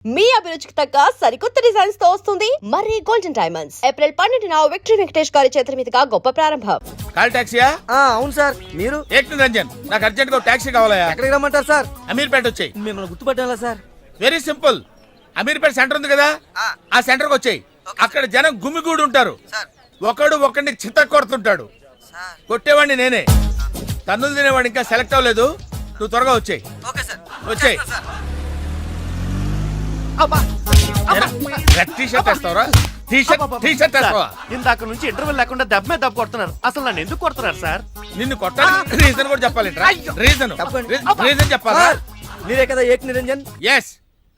మీ అభిరుచికి తగ్గ సరికొత్త డిజైన్స్ తో వస్తుంది మర్రి గోల్డెన్ డైమండ్స్. ఏప్రిల్ 12న విక్టరీ వెంకటేష్ గారి చేతుల మీదుగా గొప్ప ప్రారంభం. కాల్ టాక్సీయా? అవును సార్. మీరు? ఏక్ నిరంజన్, నాకు అర్జెంట్ గా టాక్సీ కావాలయా. ఎక్కడికి రమ్మంటారు సార్? అమీర్పేట వచ్చాయి. మిమ్మల్ని గుర్తుపట్టాలా sir? Very simple. Ameerpet centre ఉంది కదా, ఆ సెంటర్ కి వచ్చాయి. అక్కడ జనం గుమిగూడి ఉంటారు. ఒకడు ఒకడిని చిత్త కొడుతుంటాడు. కొట్టేవాడిని నేనే. తన్నులు తినేవాడు ఇంకా సెలెక్ట్ అవ్వలేదు. నువ్వు త్వరగా వచ్చాయి. వచ్చాయి. ఇందాక నుంచి ఇంటర్వ్యూ లేకుండా దెబ్బ మీద దెబ్బ కొడుతున్నారు. అసలు నన్ను ఎందుకు కొడుతున్నారు సార్? నిన్ను కొట్టాలి రీజన్ కూడా చెప్పాలి. రీజన్ చెప్పాలా? మీరే కదా ఏక్ నిరంజన్? ఎస్.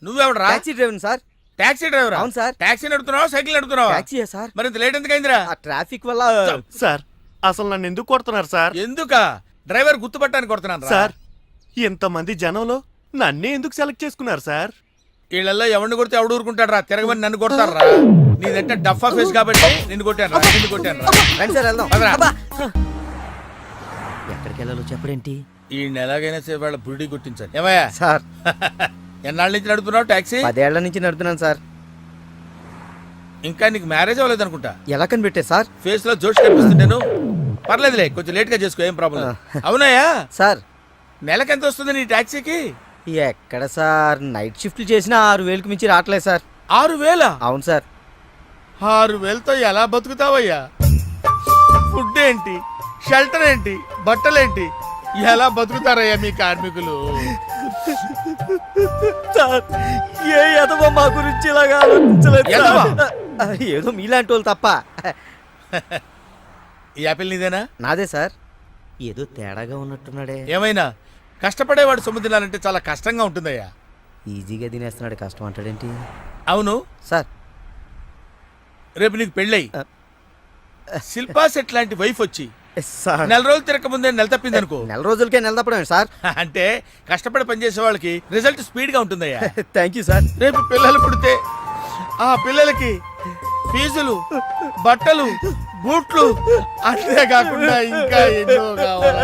నువ్వెవడరా? Taxi driver sir. Taxi driver? అవును సార్. టాక్సీ నడుపుతున్నావా సైకిల్ నడుపుతున్నావా? టాక్సీయే సార్. మరి ఇంత లేట్ ఎందుకైందిరా? ఆ ట్రాఫిక్ వల్ల. సార్ అసలు నన్ను ఎందుకు కొడుతున్నారు సార్? ఎందుక? డ్రైవర్ గుర్తుపట్టడానికి కొడుతున్నాను సార్. ఇంతమంది జనంలో నన్నే ఎందుకు సెలెక్ట్ చేసుకున్నారు సార్? వీళ్ళల్లో ఎవరిని కొడితే ఎవడు ఊరుకుంటాడు రా? తిరగమని నన్ను కొడతారా? నీదంటే డఫా ఫేస్ కాబట్టి నిన్ను కొట్టాను రా. రండి సార్ వెళ్దాం. పదరా. ఎక్కడికి వెళ్ళాలో చెప్పడేంటి? ఈ ఎలాగైనా సరే వాళ్ళ బుడి కొట్టించాలి. ఏమయ్యా సార్? ఎన్నాళ్ళ నుంచి నడుపుతున్నావు టాక్సీ? 10 ఏళ్ల నుంచి నడుపుతున్నాను సార్. ఇంకా నీకు మ్యారేజ్ అవ్వలేదు అనుకుంటా. ఎలా కనిపెట్టే సార్? ఫేస్ లో జోష్ కనిపిస్తుంటే పర్లేదులే, కొంచెం లేట్ గా చేసుకో, ఏం ప్రాబ్లం. అవునాయా సార్? నెలకి ఎంత వస్తుంది నీ టాక్సీకి? ఎక్కడ సార్, నైట్ షిఫ్ట్లు చేసినా 6,000కి మించి రావట్లేదు సార్. 6,000? అవును సార్. 6,000తో ఎలా బతుకుతావయ్యా? ఫుడ్ ఏంటి, షెల్టర్ ఏంటి, బట్టలేంటి, ఎలా బతుకుతారయ్యా మీ కార్మికులు? సార్ ఏ ఎదవో మా గురించి ఇలాగా ఆలోచించలేదు. ఏదో మీలాంటి వాళ్ళు తప్ప. ఈ యాపిల్ నీదేనా? నాదే సార్. ఏదో తేడాగా ఉన్నట్టున్నాడే. ఏమైనా కష్టపడేవాడు సొమ్ము తినాలంటే చాలా కష్టంగా ఉంటుందయ్యా. ఈజీగా తినేస్తున్నాడు, కష్టం అంటాడేంటి? అవును సార్, రేపు నీకు పెళ్ళయి శిల్పా సెట్ లాంటి వైఫ్ వచ్చి సార్ 4 రోజులు తిరగక ముందే నెల తప్పింది అనుకో. 4 రోజులకే నెల తప్పడం సార్? అంటే కష్టపడి పనిచేసే వాళ్ళకి రిజల్ట్ స్పీడ్ గా ఉంటుందయ్యా. Thank you sir. రేపు పిల్లలు పుడితే ఆ పిల్లలకి ఫీజులు, బట్టలు, బూట్లు, అంతేకాకుండా ఇంకా ఎన్నో కావాలి.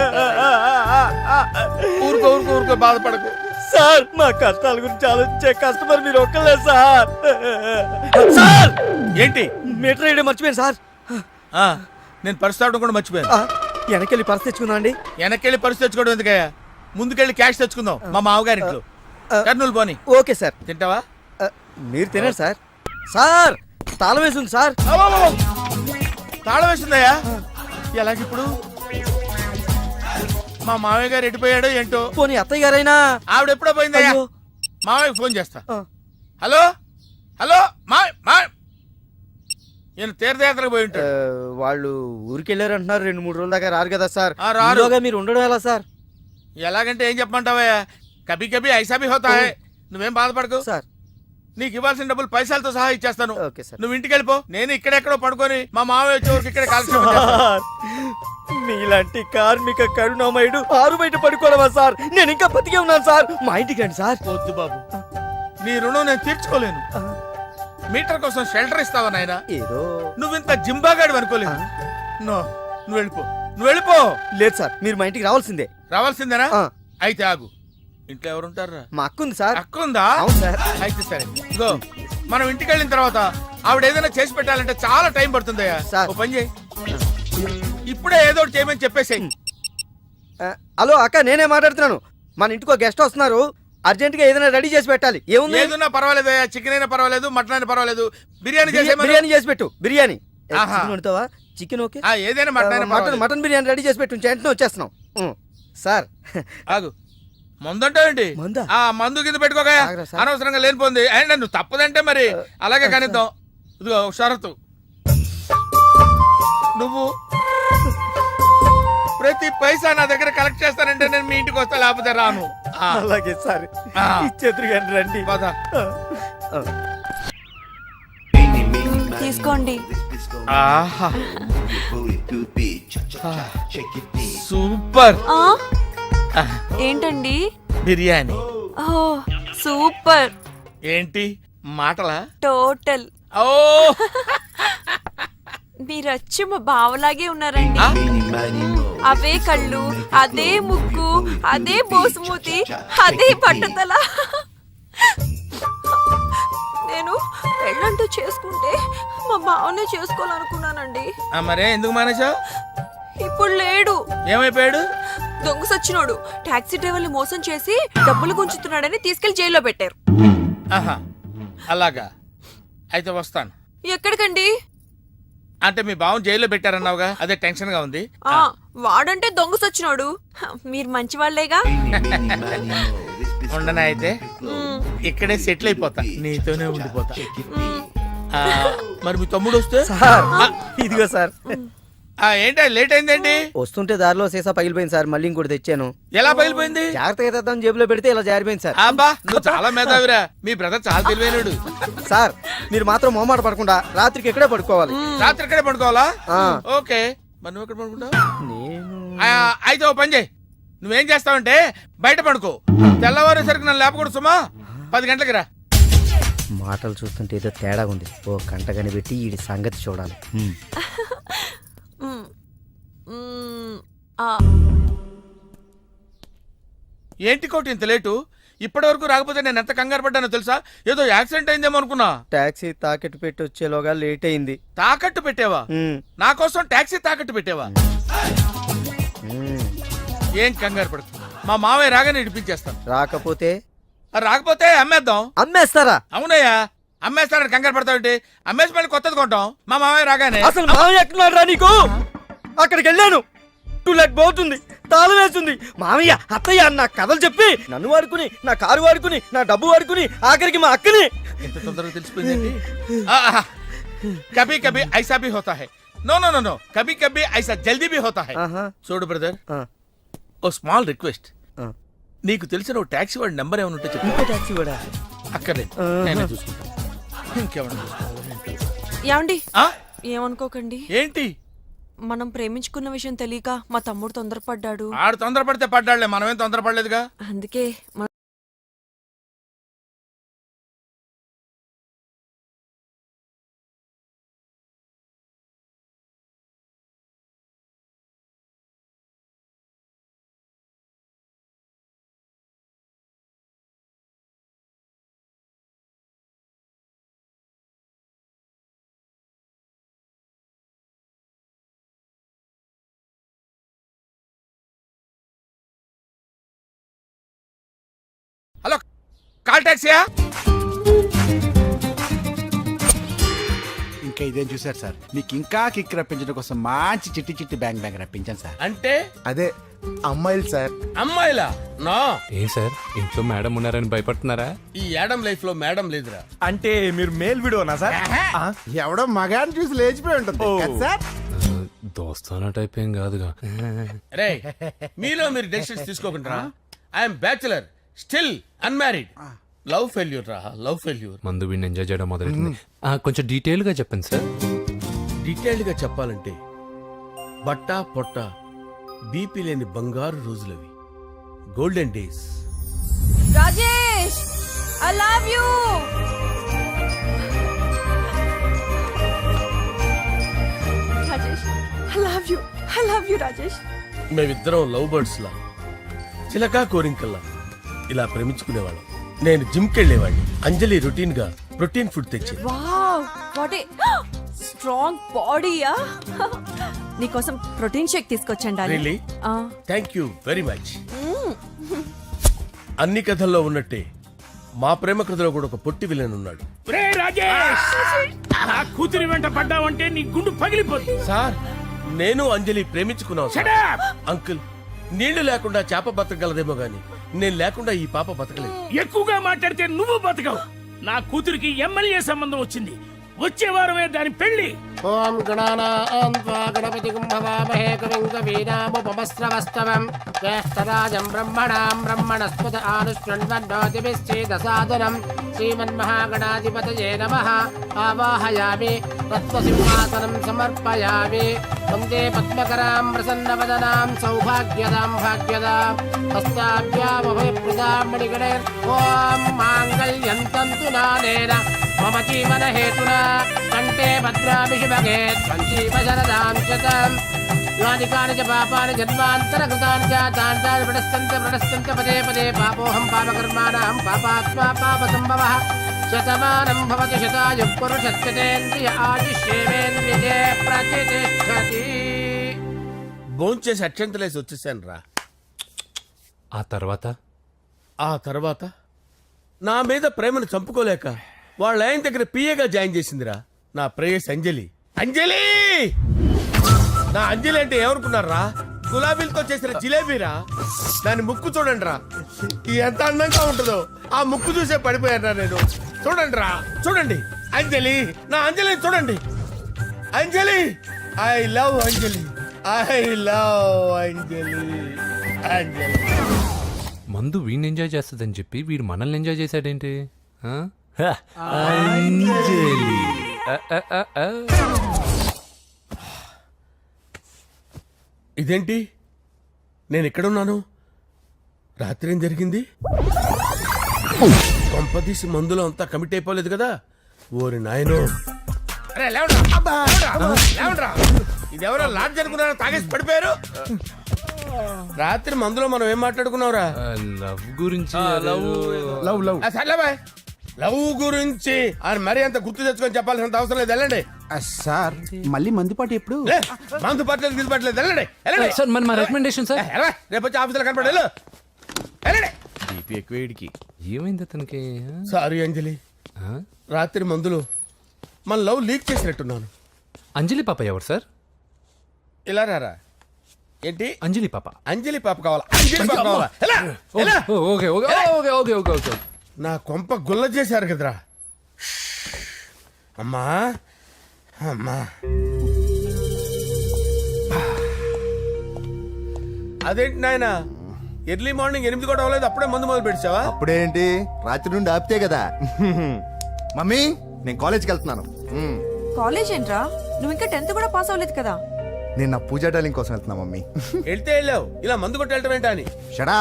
ఊరుకో బాధపడకు సార్. మా కష్టాల గురించి ఆలోచించే కస్టమర్ మీరు ఒక్కలే సార్. సార్ ఏంటి? మీటర్ వేయడం మర్చిపోయాను సార్. నేను పర్సు తాగడం కూడా మర్చిపోయాను. వెనకెళ్ళి పర్స్ తెచ్చుకుందాం అండి. వెనకెళ్ళి పర్సు తెచ్చుకోవడం ఎందుకయ్యా? ముందుకెళ్ళి క్యాష్ తెచ్చుకుందాం మా మామగారింట్లో. కర్నూలు పోని. Okay sir. తింటావా? మీరు తినండి సార్. సార్ తాళం వేసింది సార్. తాళం వేసిందయ్యా? ఎలాగిప్పుడు? మా మామయ్య గారు ఎడిపోయాడో ఏంటో. పోనీ అత్తయ్య గారైనా? ఆవిడ ఎప్పుడో పోయిందయ్యా. మామయ్య ఫోన్ చేస్తా. హలో నేను తీర్థయాత్రకు పోయి ఉంటాడు. వాళ్ళు ఊరికి వెళ్ళారు అంటున్నారు. 2-3 రోజుల దాకా రారు కదా సార్. రారుగా మీరు ఉండడం ఎలా సార్? ఎలాగంటే ఏం చెప్పమంటావయ్యా? కభీ ఐసా భీ హోతా హై. నువ్వేం బాధపడకు సార్. నీకు ఇవ్వాల్సిన డబ్బులు పైసలతో సహా ఇచ్చేస్తాను. Okay sir. నువ్వు ఇంటికి వెళ్ళిపో. నేను ఇక్కడెక్కడో పడుకొని మా మామయ్య వచ్చే వరకు ఇక్కడ కాల్చి. మీలాంటి కార్మిక కరుణామయుడు ఆరు బయట పడుకోవడమా సార్? నేను ఇంకా బతికే ఉన్నాను సార్. మా ఇంటికి రండి సార్. వద్దు బాబు, నీ రుణం నేను తీర్చుకోలేను. మీటర్ కోసం షెల్టర్ ఇస్తావా నాయనా? ఏదో నువ్వు ఇంత జింబాగాడు అనుకోలేదు. నువ్వు వెళ్ళిపో. లేదు సార్, మీరు మా ఇంటికి రావాల్సిందే. రావాల్సిందేనా? అయితే ఆగు. ఇంట్లో ఎవరుంటారా? మా అక్క ఉంది సార్. అక్క ఉందా? అవును సార్. అయితే సరే, ఇగో మనం ఇంటికి వెళ్ళిన తర్వాత ఆవిడ ఏదైనా చేసి పెట్టాలంటే చాలా టైం పడుతుందయ్యా. ఓ పని చేయి, ఇప్పుడే ఏదో ఒకటి చేయమని చెప్పేసేయ్. హలో అక్క, నేనే మాట్లాడుతున్నాను. మన ఇంటికి ఒక గెస్ట్ వస్తున్నారు. అర్జెంట్ గా ఏదైనా రెడీ చేసి పెట్టాలి. ఏదైనా పర్వాలేదు, చికెన్ అయినా పర్వాలేదు, మటన్ అయినా పర్వాలేదు. బిర్యానీ చేసి పెట్టు. బిర్యానీ వండుతావా? Chicken okay. ఏదైనా మటన్ బిర్యానీ రెడీ చేసి పెట్టు. వెంటనే వచ్చేస్తున్నాం సార్. ఆగు, మందంటావేంటి? మందు కింద పెట్టుకోగా అనవసరంగా లేనిపోయింది. అయినా నువ్వు తప్పదంటే మరి అలాగే కనిద్దాం. ఇదిగో షరతు, నువ్వు ప్రతి పైసా నా దగ్గర కలెక్ట్ చేస్తానంటే నేను మీ ఇంటికి వస్తా, లేకపోతే రాను. అలాగే సార్. ఇచ్చేద్దరు రండి. తీసుకోండి. సూపర్. ఏంటండి? బిర్యానీ. సూపర్. ఏంటి మాటలా? టోటల్. ఓ మీరచ్చి మా బావలాగే ఉన్నారండి. అవే కళ్ళు, అదే ముక్కు, అదే బోసుమూతి, అదే పట్టుదల. ఏదో చేసుకుంటే మా బావనే చేసుకోవాలనుకున్నానండి. మరే ఎందుకు మానేశావు? ఇప్పుడు లేడు, ఏమైపోయాడు? దొంగ సచ్చినోడు టాక్సీ డ్రైవర్ని మోసం చేసి డబ్బులు గుంజుతున్నాడని తీసుకెళ్లి జైల్లో పెట్టారు. ఆహా, అలాగా. అయితే వస్తాను. ఎక్కడికండి? అంటే మీ బావని జైల్లో పెట్టారన్నావుగా, అదే టెన్షన్ గా ఉంది. వాడంటే దొంగ సచ్చినోడు, మీరు మంచి వాళ్ళేగా. ఉండనా అయితే ఇక్కడే సెటిల్ అయిపోతా, నీతోనే ఉండిపోతా. మరి మీ తమ్ముడు వస్తే? సార్ ఇదిగో సార్. ఏంటి లేట్ అయిందేంటి? వస్తుంటే దారిలో సీసా పగిలిపోయింది సార్, మళ్ళీ ఇంకోటి తెచ్చాను. ఎలా పగిలిపోయింది? జాగ్రత్తగా తెద్దాం జేబులో పెడితే ఇలా జారిపోయింది సార్. అబ్బా, నువ్వు చాలా మేధావిరా. మీ బ్రదర్ చాలా తెలివైనడు. సార్ మీరు మాత్రం మొహమాట పడకుండా రాత్రికి ఇక్కడే పడుకోవాలి. రాత్రి ఇక్కడే పడుకోవాలా? ఆ. ఓకే, మరి నువ్వు ఎక్కడ పడుకుంటావు? నేను అయితే ఓ పని చేయి, నువ్వేం చేస్తావంటే బయట పడుకో. తెల్లవారేసరికి నన్ను లేపకూడదు సుమా. 10 గంటలకి రా. మాటలు చూస్తుంటే ఏదో తేడా ఉంది. ఓ గంట కనిపెట్టి ఈ సంగతి చూడాలి. ఏంటి కోటి ఇంత లేటు? ఇప్పటి వరకు రాకపోతే నేను ఎంత కంగారు పడ్డానో తెలుసా? ఏదో యాక్సిడెంట్ అయిందేమో అనుకున్నా. టాక్సీ తాకెట్టు పెట్టి వచ్చేలోగా లేట్ అయింది. తాకట్టు పెట్టావా? నా కోసం టాక్సీ తాకట్టు పెట్టావా? ఏం కంగారు పడుతుంది, మా మావయ్య రాగానే ఇడిపించేస్తాను. రాకపోతే? రాకపోతే అమ్మేద్దాం. అమ్మేస్తారా? అవునయ్యా, అమ్మేస్తాడని కంగారు పడతావుంటే అమ్మేసి మళ్ళీ కొత్తది కొంటాం మా మావయ్య రాగానే. అసలు మామయ్య ఎక్కడున్నాడు రా నీకు? అక్కడికి వెళ్ళాను, టూలెట్ పోతుంది, తాళం వేస్తుంది. మామయ్య అత్తయ్య అన్న కథలు చెప్పి నన్ను వాడుకుని, నా కారు వాడుకుని, నా డబ్బు వాడుకుని, ఆఖరికి మా అక్కని. ఎంత తొందరగా తెలిసిపోయిందండి. కభీ కభీ ఐసా భీ హోతా హై. నో నో నో నో, కభీ కభీ ఐసా జల్దీ భీ హోతా హై. చూడు బ్రదర్, ఓ స్మాల్ రిక్వెస్ట్. నీకు తెలిసిన ఓ టాక్సీ వాడి నెంబర్ ఏమైనా ఉంటే చెప్పు. టాక్సీ వాడా? అక్కర్లేదు, నేనే చూసుకుంటాను. ఇంకేమన్నా ఏమండి, ఏమనుకోకండి. ఏంటి? మనం ప్రేమించుకున్న విషయం తెలియక మా తమ్ముడు తొందరపడ్డాడు. ఆడు తొందరపడితే పడ్డాడులే, మనమేం తొందరపడలేదుగా. అందుకే హలో, కాల్ టాక్సీయా? ఇంకా ఇదేం చూసారు సార్, మీకు ఇంకా కిక్ రప్పించడం కోసం మంచి చిట్టి చిట్టి బ్యాంగ్ బ్యాంగ్ రప్పించాను సార్. అంటే అదే అమ్మాయిలు సార్. అమ్మాయిలా? నో. ఏం సార్, ఇంట్లో మేడం ఉన్నారని భయపడుతున్నారా? ఈ యాడమ్ లైఫ్ లో మేడం లేదురా. అంటే మీరు మేల్ వీడియోనా సార్? ఎవడో మగాన్ని చూసి లేచిపోయి ఉంటుంది కదా సార్. దోస్తానా టైప్ ఏం కాదుగా. రే, మీలో మీరు డెసిషన్స్ తీసుకోకుండా. I'm bachelor, still unmarried. Love failure రా, లవ్ ఫెయిల్యూర్. మందు వీడిని ఎంజాయ్ చేయడం మొదలైంది. కొంచెం డీటెయిల్ గా చెప్పండి సార్. డీటెయిల్డ్ గా చెప్పాలంటే బట్టా పొట్ట బీపీ లేని బంగారు రోజులవి, golden days. Rajesh, I love you. Rajesh, I love you, I love you Rajesh. మేమిద్దరం లవ్ బర్డ్స్ లా, చిలకా కోరింకల్లా ఇలా ప్రేమించుకునేవాళ్ళం. నేను జిమ్ కెళ్ళేవాడిని, అంజలి రొటీన్ గా ప్రోటీన్ ఫుడ్ తెచ్చి. వావ్, వాట్ ఏ స్ట్రాంగ్ బాడీయా. నీకోసం ప్రోటీన్ షేక్ తీసుకొచ్చండి. Really? Thank you very much. అన్ని కథల్లో ఉన్నట్టే మా ప్రేమ కథలో కూడా ఒక పొట్టి విలన్ ఉన్నాడు. కూతురి వెంట పడ్డావంటే నీ గుండు పగిలిపోతుంది. సార్, నేను అంజలి ప్రేమించుకున్నాను సార్. అంకుల్, నీళ్లు లేకుండా చేప బతకగలదేమో గాని నేను లేకుండా ఈ పాప బతకలేదు. ఎక్కువగా మాట్లాడితే నువ్వు బతకవు. నా కూతురికి ఎమ్మెల్యే సంబంధం వచ్చింది, వచ్చే వారమే దాని పెళ్లి. ఓం గణపతి కుంభవామహే కవిం కవీనాముపమస్రవస్తవం జ్యేష్ఠరాజం బ్రహ్మణాం బ్రహ్మణస్పద ఆనుష్ణ్వన్నోతిభిశ్చేదసాదనం శ్రీమన్మహాగణాధిపతయే నమః. ఆవాహయామి తత్వసింహాసనం సమర్పయామి. వందే పద్మకరాం ప్రసన్నవదనాం సౌభాగ్యదాం భాగ్యదాం హస్తాభ్యామభయప్రదాం మణిగణైర్. ఓం మాంగళ్యం తంతు నానేన మమ జీవన హేతునా కంటే భద్రామి శుభగే సంజీవ శరదాం శతం. యాని కాని చ పాపాని జన్మాంతర కృతాని చ తాని ప్రణశ్యంత పదే పదే పాపోహం పాపకర్మాణం పాపాత్మా పాప సంభవః. శతమానం భవతి శతాయుః పురుషస్యతేంద్రియ ఆయుష్యేవేంద్రియే ప్రతిష్టతి. భోంచేసి అక్షంతలేసి వచ్చేసాను రా. ఆ తర్వాత ఆ తర్వాత నా మీద ప్రేమను చంపుకోలేక వాళ్ళ ఆయన దగ్గర పిఏగా జాయిన్ చేసిందిరా నా ప్రేయస్ అంజలి. అంజలి నా అంజలి అంటే ఏమనుకున్నారా? గులాబీలతో చేసిన జిలేబీరా. దాని ముక్కు చూడండి రా, ఎంత అందంగా ఉంటుందో. ఆ ముక్కు చూసే పడిపోయారా నేను. చూడండి రా, చూడండి అంజలి, నా అంజలి చూడండి. Anjali, I love Anjali, I love Anjali. Anjali మందు వీడిని ఎంజాయ్ చేస్తుందని చెప్పి వీడు మనల్ని ఎంజాయ్ చేశాడేంటి? ఆ? అంజలి. ఆ. ఇదేంటి నేను ఎక్కడున్నాను? రాత్రి ఏం జరిగింది? కొంపదీసి మందులో అంతా కమిట్ అయిపోలేదు కదా? ఓరి నాయనో. అరే లేవండ్రా, లేవండ్రా. ఇదెవరో లాడ్జ్ అనుకున్నారో తాగేసి పడిపోయారు. రాత్రి మందులో మనం ఏం మాట్లాడుకున్నావురా? లవ్ గురించి లవ్ లవ్ సర్లే బాయ్, లవ్ గురించి అని మరీ అంత గుర్తు తెచ్చుకొని చెప్పాల్సినంత అవసరం లేదు. వెళ్ళండి. సార్ మళ్ళీ మందుపాటి ఎప్పుడు? లే, మందు పట్టలేదు గిల్లు పట్టలేదు. వెళ్ళండి, వెళ్ళండి. సార్ మన రికమెండేషన్ సార్. ఎలా రేపు వచ్చి ఆఫీసులో కనపడి వెళ్ళు. వెళ్ళండి. ఏమైంది అతనికి? సారీ అంజలి, ఆ? రాత్రి మందులో మన లవ్ లీక్ చేసినట్టున్నాను. అంజలి పాప ఎవరు సార్? ఇలా రారా. ఏంటి అంజలి పాప. అంజలి పాప కావాలా? అంజలి పాప కావాలా? ఎలా? ఎలా? Okay okay okay okay okay okay. నా కొంప గుల్ల చేశారు కదరా. అమ్మా అమ్మా, అదేంటి నాయన ఎర్లీ మార్నింగ్ 8 కూడా అవ్వలేదు, అప్పుడే మందు మొదలు పెట్టావా? అప్పుడేంటి, రాత్రి నుండి ఆపితే కదా. మమ్మీ నేను కాలేజ్కి వెళ్తున్నాను. కాలేజ్ ఏంట్రా? నువ్వు ఇంకా 10th కూడా పాస్ అవ్వలేదు కదా. నేను నా పూజా డాలింగ్ కోసం వెళ్తున్నా మమ్మీ. వెళ్తే వెళ్ళావు, ఇలా మందు కొట్టి వెళ్ళటం ఏంటా అని. షడా,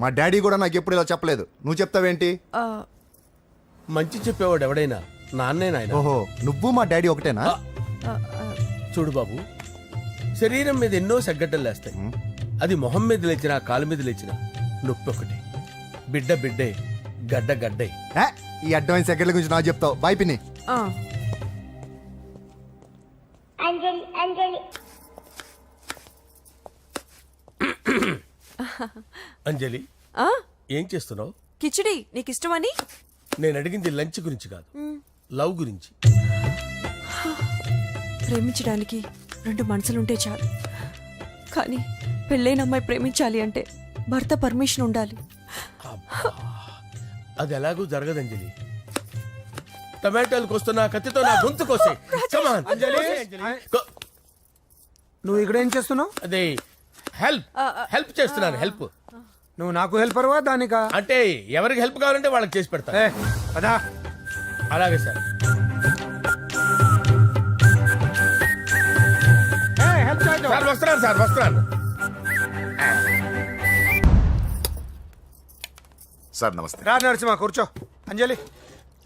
మా డాడీ కూడా నాకు ఎప్పుడు ఇలా చెప్పలేదు. నువ్వు చెప్తావేంటి? ఆ, మంచి చెప్పేవాడు ఎవడైనా నాన్నే నాయన. ఓహో, నువ్వు మా డాడీ ఒకటేనా? చూడు బాబు, శరీరం మీద ఎన్నో సగ్గడ్డలు లేస్తాయి. అది మొహం మీద లేచినా కాలు మీద లేచినా నొప్పి ఒకటి. బిడ్డ బిడ్డే, గడ్డ గడ్డే. ఏ, ఈ అడ్వాన్స్ సెకండ్ల గురించి నాకు చెప్తావు. బాయ్ పిన్ని. ఆ. అంజలి, ఆ? ఏం చేస్తున్నావు? కిచిడి నీకు ఇష్టమని. నేను అడిగింది లంచ్ గురించి కాదు, లవ్ గురించి. ప్రేమించడానికి 2 మనసులుంటే చాలు, కానీ పెళ్ళైన అమ్మాయి ప్రేమించాలి అంటే భర్త పర్మిషన్ ఉండాలి. అది ఎలాగూ జరగదు అంజలి. టమాటాలు కోస్తున్నా కత్తితో నా గొంతు కోసే. నువ్వు ఇక్కడ ఏం చేస్తున్నావు? అదే హెల్ప్ హెల్ప్ చేస్తున్నాను. హెల్ప్ నువ్వు నాకు హెల్పర్వా దానికా? అంటే ఎవరికి హెల్ప్ కావాలంటే వాళ్ళకి చేసి పెడతా. అదా అలాగే సార్. సార్ వస్తున్నాను, సార్ వస్తున్నాను. సార్ నమస్తే. రా నరసింహ, కూర్చో. అంజలి,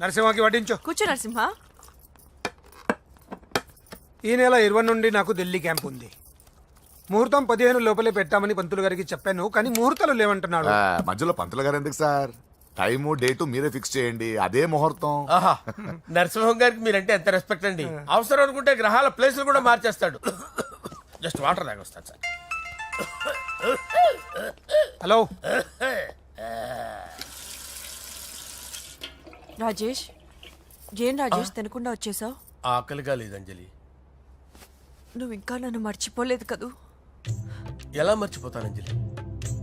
నరసింహకి వడ్డించో. కూర్చో నరసింహ. ఈ నెల 20 నుండి నాకు ఢిల్లీ క్యాంప్ ఉంది. ముహూర్తం 15 లోపలే పెట్టామని పంతులు గారికి చెప్పాను, కానీ ముహూర్తాలు లేవంటున్నాడు. మధ్యలో పంతులు గారు ఎందుకు సార్? టైము డేటు మీరే ఫిక్స్ చేయండి, అదే ముహూర్తం. ఆహా, నరసింహం గారికి మీరంటే ఎంత రెస్పెక్ట్ అండి. అవసరం అనుకుంటే గ్రహాల ప్లేసులు కూడా మార్చేస్తాడు. జస్ట్ వాటర్ తాగొస్తాడు సార్. హలో రాజేష్, ఏం రాజేష్ తినకుండా వచ్చేసావు? ఆకలిగా లేదు అంజలి. నువ్వు ఇంకా నన్ను మర్చిపోలేదు కదూ? ఎలా మర్చిపోతాను అంజలి?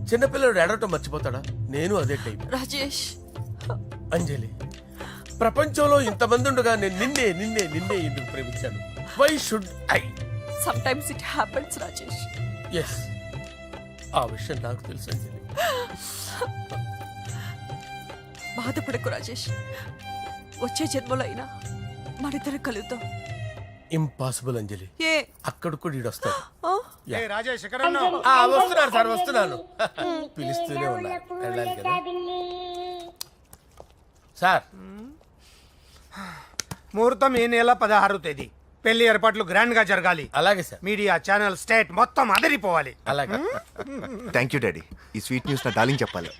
చిన్నపిల్లడు ఏడవటం మర్చిపోతాడా? నేను అదే టైప్. రాజేష్, అంజలి, ప్రపంచంలో ఇంతమంది ఉండగా నేను నిన్నే నిన్నే నిన్నే ఎందుకు ప్రేమించాను? Why should I? Sometimes it happens Rajesh. Yes, ఆ విషయం నాకు తెలుసు అంజలి. బాధపడకు రాజేష్, వచ్చే జన్మలో అయినా మనిద్దరం కలుద్దాం. ఇంపాసిబుల్ అంజలి. ఏ అక్కడ కూడా ఈడొస్తాడు. ఆ? రాజేష్ ఎక్కడ ఉన్నావు? వస్తున్నాను సార్, వస్తున్నాను. పిలుస్తూనే ఉన్నా, వెళ్ళాలి కదా సార్. ముహూర్తం ఈ నెల 16వ తేదీ. పెళ్లి ఏర్పాట్లు గ్రాండ్ గా జరగాలి. అలాగే సార్. మీడియా, ఛానల్, స్టేట్ మొత్తం అదిరిపోవాలి. అలాగే. Thank you daddy. ఈ స్వీట్ న్యూస్ నా డార్లింగ్ చెప్పాలి.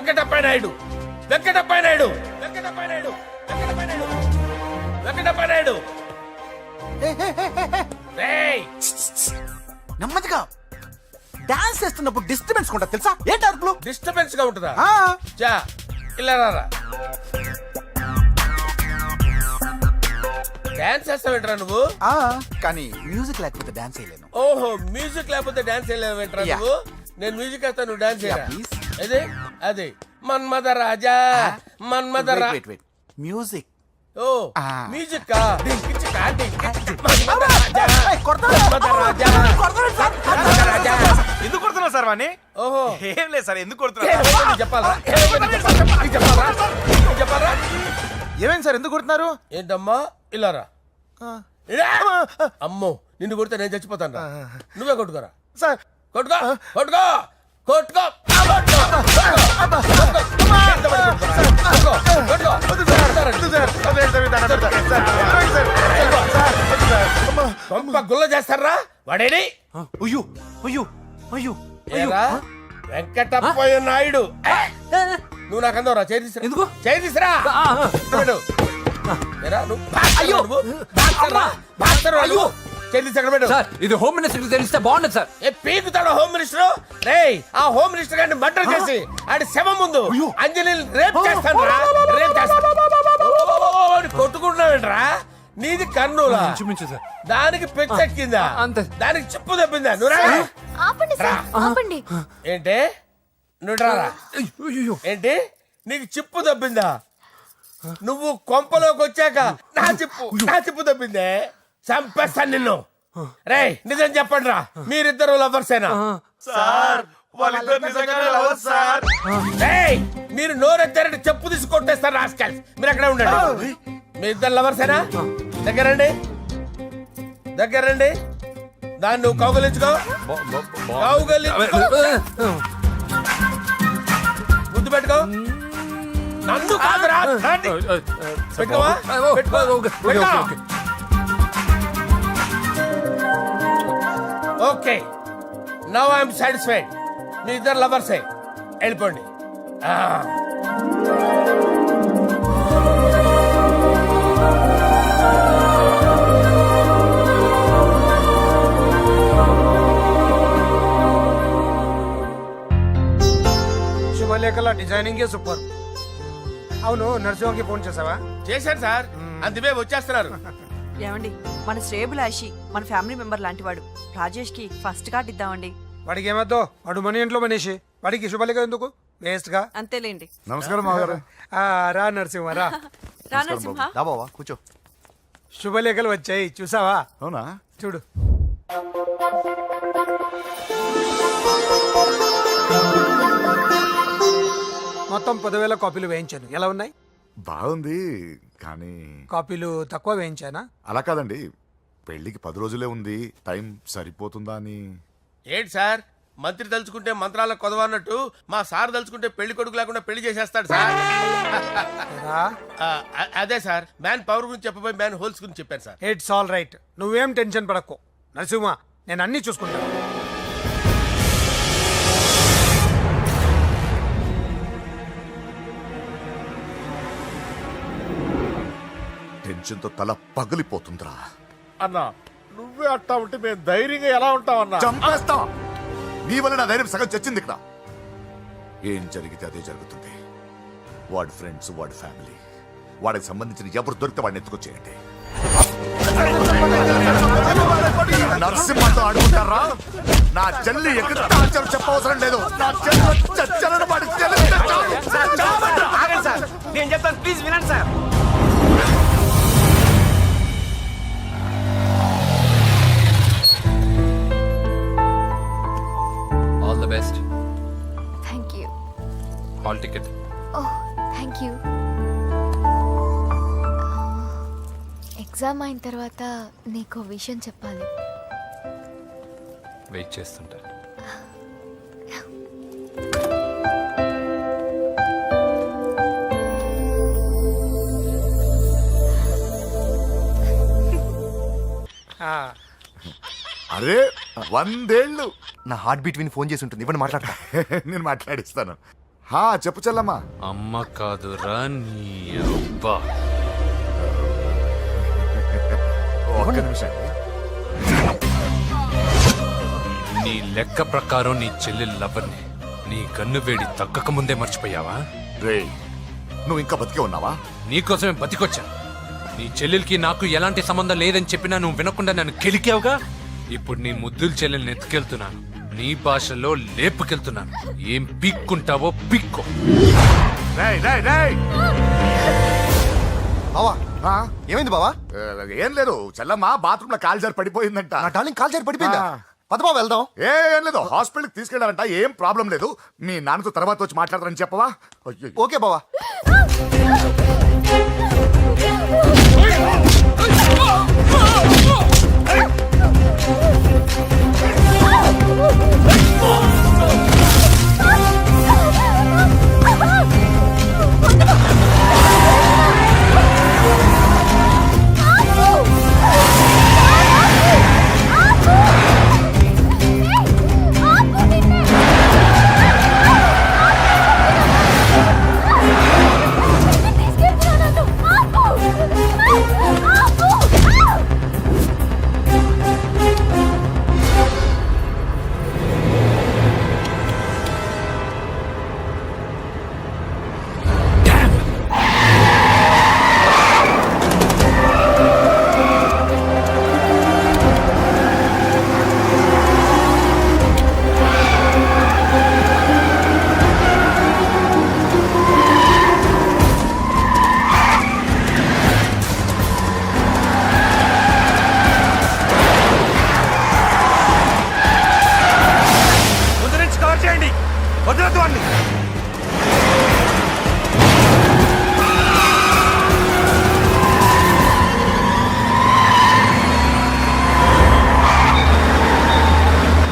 వెంకటప్ప నాయుడు వెంకటప్ప నాయుడు వెంకటప్ప నాయుడు వెంకటప్ప నాయుడు వెంకటప్ప నాయుడు రేయ్ నెమ్మదిగా డాన్స్ చేస్తున్నప్పుడు డిస్టర్బెన్స్ కొంటా తెలుసా ఏంటి అరుపులు డిస్టర్బెన్స్ గా ఉంటుందా ఆ, చా ఇలా రారా డాన్స్ చేస్తావేంట్రా నువ్వు ఆ, కానీ మ్యూజిక్ లేకపోతే డాన్స్ చేయలేను ఓహో మ్యూజిక్ లేకపోతే డాన్స్ చేయలేవేంట్రా Yeah. నువ్వు నేను మ్యూజిక్ వేస్తా నువ్వు డాన్స్ చేయరా Yeah, please. అదే అదే మన్మద రాజా మన్మద రా వెయిట్ వెయిట్ మ్యూజిక్ ఓ Ah. మ్యూజిక్ కా మన్మద రాజా మన్మద రాజా మన్మద రాజా ఎందుకు కొడుతున్నావు సార్ వాణ్ణి? ఓహో ఏం లేదు సార్ ఎందుకు ఏ, కొడుతున్నారు నీకు చెప్పాలా నీకు చెప్పాలా నీకు చెప్పాలా ఏమైంది సార్ ఎందుకు కొడుతున్నారు ఏంటమ్మా ఇలా రా అమ్మో నిన్ను కొడితే నేను చచ్చిపోతాను నువ్వే కొట్టుకోరా సార్ కొట్టుకో కొట్టుకో కొట్టుకో గుల్ల చేస్తారా వాడేడి అయ్యో అయ్యో అయ్యో ఏరా వెంకటప్పయ్య నాయుడు నువ్వు నాకు అందవరా చేయి తీసురా ఎందుకు? చేయి తీసురా పెట్టు. ఏరా, నువ్వు బాక్సర్రా నువ్వు? బాక్సర్రా నువ్వు? చేయి తీసి అక్కడ పెట్టు. సార్ ఇది హోమ్ మినిస్టర్ తెలిస్తే బాగుండదు సార్. ఏ పీకుతాడు హోమ్ మినిస్టర్ రేయ్ ఆ హోమ్ మినిస్టర్ గారిని మర్డర్ చేసి ఆడి శవం ముందు అంజలి రేప్ చేస్తాను రేప్ చేస్తాను కొట్టుకుంటున్నావేంట్రా నీది కన్నులా ఇంచుమించు సార్. దానికి పెచ్చెక్కిందా అంతే. దానికి చిప్పు తప్పిందా నువ్వు రా. ఆపండి సార్ ఆపండి ఏంటి నువ్వు రారా అయ్యో ఏంటి నీకు చిప్పు తప్పిందా నువ్వు కొంపలోకి వచ్చాక నా చిప్పు తప్పిందే చంపేస్తాను నిన్ను రేయ్ నిజం చెప్పండి రా మీరిద్దరు లవర్సేనా సార్ వాళ్ళిద్దరు నిజంగానే లవర్స్ సార్. రేయ్ మీరు నోరెత్తారంటే చెప్పు తీసి కొట్టేస్తారు రాస్కల్స్ మీరు అక్కడే ఉండండి మీ ఇద్దరు లవర్సేనా దగ్గరండి దగ్గరండి దాన్ని నువ్వు కౌగలించుకో కౌగలించుకో ముద్దు పెట్టుకో నన్ను కాదురా నాన్ని. పెట్టుకోవా పెట్టుకో పెట్టుకో ఓకే నవ్ ఐఎమ్ సాటిస్ఫైడ్ మీ ఇద్దరు లవర్సే వెళ్ళిపోండి శుభలేఖల డిజైనింగ్ సూపర్. అవును నరసింహకి ఫోన్ చేసావా? చేశారు సార్ అందుకే వచ్చేస్తున్నారు ఏమండి మన శ్రేయబులాషి మన ఫ్యామిలీ మెంబర్ లాంటివాడు రాజేష్ కి ఫస్ట్ కార్డ్ ఇద్దామండి. వాడికి ఏమద్దో వాడు మన ఇంట్లో మనిషి వాడికి శుభలేఖ ఎందుకు వేస్ట్ గా. అంతేలేండి. నమస్కారం మాగారు రా నరసింహ రా. రా నరసింహ బాబా కూర్చో శుభలేఖలు వచ్చాయి చూసావా? అవునా చూడు. మొత్తం 10,000 కాపీలు వేయించాను. ఎలా ఉన్నాయి? బాగుంది కానీ కాపీలు తక్కువ వేయించానా? అలా కాదండి పెళ్లికి 10 రోజులే ఉంది టైం సరిపోతుందా అని ఏంటి సార్ మంత్రి తలుచుకుంటే మంత్రాలకు కొదవన్నట్టు మా సార్ తలుచుకుంటే పెళ్లి కొడుకు లేకుండా పెళ్లి చేసేస్తాడు సార్ రా. అదే సార్ మ్యాన్ పవర్ గురించి చెప్పబోయి మ్యాన్ హోల్స్ గురించి చెప్పాను సార్ ఇట్స్ ఆల్ రైట్. నువ్వేం టెన్షన్ పడకు నరసింహ, నేను అన్ని చూసుకుంటాను. టెన్షన్ తో తల పగిలిపోతుందిరా. అన్నా నువ్వే అట్టా ఉంటే మేము ధైర్యంగా ఎలా ఉంటామన్నా చంపేస్తా. నీ వల్ల నా ధైర్యం సగం చచ్చింది ఇక్కడ. ఏం జరిగితే అదే జరుగుతుంది. వాడి ఫ్రెండ్స్ వాడి ఫ్యామిలీ వాడికి సంబంధించిన ఎవరు దొరికితే వాడిని ఎత్తుకొచ్చేయండి. నరసింహతో ఆడుకుంటారా? నా చెల్లి ఎక్కడ టార్చర్ చెప్పవసరం లేదు. నా చెల్లి చచ్చలను వాడి చెల్లి నేను చెప్తాను ప్లీజ్ వినండి sir. All the best. Thank you. Hall ticket. Oh thank you. Exam అయిన తర్వాత నీకు విషయం చెప్పాలి. వెయిట్ చేస్తుంటా. అరే 100 ఏళ్ళు నా హార్ట్ బీట్ విని ఫోన్ చేసి ఉంటుంది ఇవ్వండి మాట్లాడతా. నేను మాట్లాడిస్తాను. హా చెప్పు చెల్లమ్మా. అమ్మ కాదురా నీ అబ్బా. ఒక్క నిమిషం. నీ లెక్క ప్రకారం నీ చెల్లెలు లవర్ని నీ కన్ను వేడి తగ్గక ముందే మర్చిపోయావా? రే నువ్వు ఇంకా బతికే ఉన్నావా? నీకోసమే బతికొచ్చా. నీ చెల్లెలకి నాకు ఎలాంటి సంబంధం లేదని చెప్పినా నువ్వు వినకుండా నన్ను కెలికావుగా. ఇప్పుడు నీ ముద్దుల చెల్లెల్ని ఎత్తుకెళ్తున్నాను, నీ భాషలో లేపుకెళ్తున్నాను. ఏం పీక్కుంటావో పీక్కో. రేయ్ రేయ్ రేయ్. బావా ఆ? ఏమైంది బావా? ఏం లేదు చెల్లమ్మ బాత్రూమ్ లో కాలు జారి పడిపోయిందంట. నా డార్లింగ్ కాల్ చేరి పడిపోయిందా? ఆ. పద బావ వెళ్దాం. ఏం లేదు హాస్పిటల్కి తీసుకెళ్ళారంట. ఏం ప్రాబ్లం లేదు. మీ నాన్నతో తర్వాత వచ్చి మాట్లాడతారని చెప్పవా? అయ్యో. ఓకే బావా. ముందు నుంచి కవర్ చేయండి, వదలొద్దు వాడిని.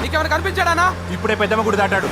నీకేమైనా కనిపించాడానా? ఇప్పుడే పెద్దమ్మ గుడి దాటాడు.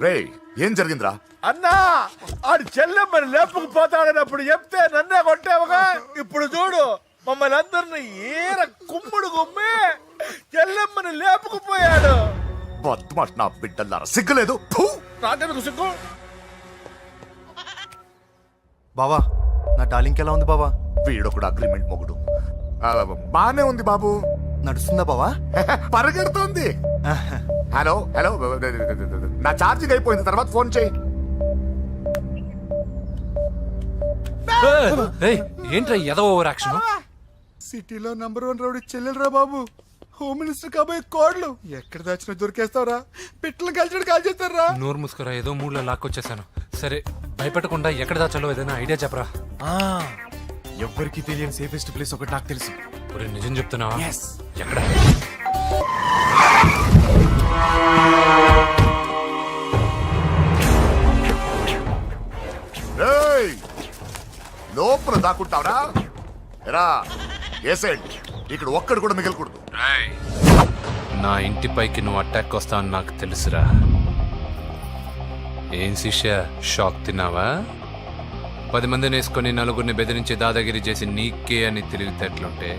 రేయ్ ఏం జరిగిందిరా? అన్నా ఆడు చెల్లెమ్మని లేపుకుపోతాడనప్పుడు చెప్తే నన్నే కొట్టావుగా. ఇప్పుడు చూడు మమ్మల్ని అందరిని ఏర కుమ్ముడు గుమ్మి చెల్లెమ్మని లేపుకుపోయాడు. బద్మాష్ నా బిడ్డల్లారా, సిగ్గులేదు? ఫు! నాకెందుకు సిగ్గు? బావా నా డార్లింగ్ ఎలా ఉంది బావా? వీడొకడు అగ్రిమెంట్ మొగుడు. బానే ఉంది బాబు. నడుస్తుందా బావా? పరిగెడుతోంది. హలో హలో, నా ఛార్జింగ్ అయిపోయింది, తర్వాత ఫోన్ చేయి. ఏయ్, ఏంట్రా ఎదో ఓవర్ యాక్షన్? సిటీలో #1 రౌడీ చెల్లెలరా బాబు. హోమ్ మినిస్టర్ కాబోయే కోడ్లు ఎక్కడ దాచినా దొరికేస్తావరా? పిట్టలు కలిసి కాల్ చేస్తారా? నోరు ముసుకురా, ఏదో మూడ్లో లాక్కొచ్చేసాను. సరే భయపెట్టకుండా ఎక్కడ దాచాలో ఏదైనా ఐడియా చెప్పరా. ఎవ్వరికి తెలియని సేఫెస్ట్ ప్లేస్ ఒకటి నాకు తెలుసు. ఒరే నిజం చెప్తున్నావా? ఎక్కడ? రేయ్, లోపల దాక్కుంటావరా? ఎరా ఏసెంట్, ఇక్కడ ఒక్కడు కూడా మిగలకూడదు. నా ఇంటిపైకి నువ్వు అటాక్ వస్తావు అని నాకు తెలుసురా. ఏం శిష్య, షాక్ తిన్నావా? 10 మందిని వేసుకొని నలుగురిని బెదిరించి దాదాగిరి చేసి నీకే అని తెలివితేటలుంటే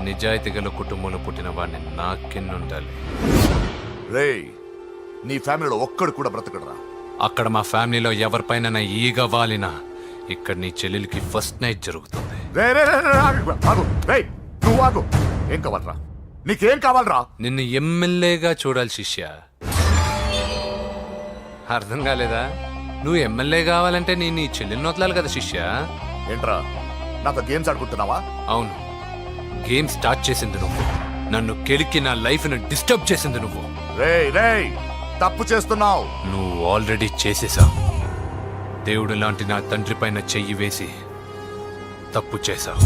నిజాయితీ గల కుటుంబంలో పుట్టిన వాడిని నాకెన్నుండాలి. రేయ్, నీ ఫ్యామిలీలో ఒక్కడు కూడా బ్రతకడరా. అక్కడ మా ఫ్యామిలీలో ఎవరిపైన ఈగ వాలినా ఇక్కడ నీ చెల్లెలికి ఫస్ట్ నైట్ జరుగుతుంది. రే రే రే రే, ఆగు. రేయ్ నువ్వు ఆగు. ఏం కావాలరా? నీకేం కావాలరా? నిన్ను ఎమ్మెల్యేగా చూడాలి శిష్య. అర్థం కాలేదా? నువ్వు ఎమ్మెల్యే కావాలంటే నేను నీ చెల్లెల్ని వదలాలి కదా శిష్య. ఏంట్రా నాతో గేమ్స్ ఆడుకుంటున్నావా? అవును, గేమ్ స్టార్ట్ చేసింది నువ్వు. నన్ను కెలికి నా లైఫ్ ను డిస్టర్బ్ చేసింది నువ్వు. రేయ్ రేయ్, తప్పు చేస్తున్నావు. నువ్వు ఆల్రెడీ చేసేసావు. దేవుడు లాంటి నా తండ్రి పైన చెయ్యి వేసి తప్పు చేశావు.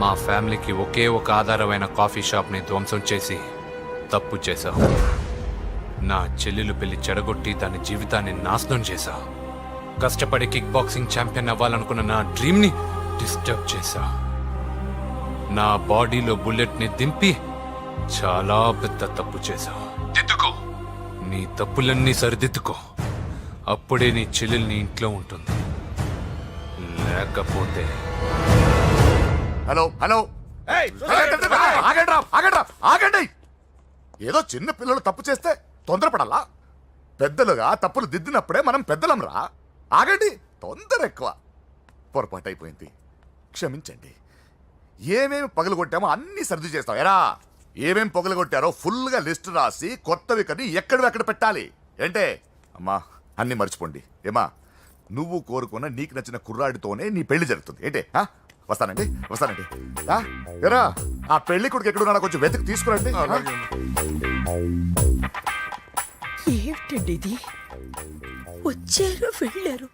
మా ఫ్యామిలీకి ఒకే ఒక ఆధారమైన కాఫీ షాప్ని ధ్వంసం చేసి తప్పు చేశావు. నా చెల్లెలు పెళ్లి చెడగొట్టి దాని జీవితాన్ని నాశనం చేశావు. కష్టపడి కిక్ బాక్సింగ్ ఛాంపియన్ అవ్వాలనుకున్న నా డ్రీమ్ని డిస్టర్బ్ చేశావు. నా బాడీలో బుల్లెట్ని దింపి చాలా పెద్ద తప్పు చేశావు. దిద్దుకో, నీ తప్పులన్నీ సరిదిద్దుకో. అప్పుడే నీ చెల్లెలు నీ ఇంట్లో ఉంటుంది. లేకపోతే హలో హలో ఆగండి. ఏదో చిన్న పిల్లలు తప్పు చేస్తే తొందరపడాలా? పెద్దలుగా తప్పులు దిద్దినప్పుడే మనం పెద్దలంరా. ఆగండి, తొందర ఎక్కువ. పొరపాటు అయిపోయింది, క్షమించండి. ఏమేమి పగలగొట్టామో అన్ని సర్ది చేస్తాం. ఎరా ఏమేం పగలగొట్టారో ఫుల్గా లిస్ట్ రాసి కొత్తవి కని ఎక్కడివి అక్కడ పెట్టాలి. ఏంటే అమ్మా, అన్ని మర్చిపోండి. ఏమా, నువ్వు కోరుకున్న నీకు నచ్చిన కుర్రాడితోనే నీ పెళ్లి జరుగుతుంది. ఏంటే వస్తానండి. ఎరా ఆ పెళ్లి కొడుకు ఎక్కడున్నా కొంచెం వెతికి తీసుకురండి. ఏమిటండి ఇది? వచ్చారు వెళ్ళారు.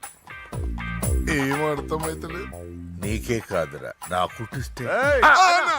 ఏం అర్థమైతలేదు. నీకే కాదురా, నా కుట్టిస్తే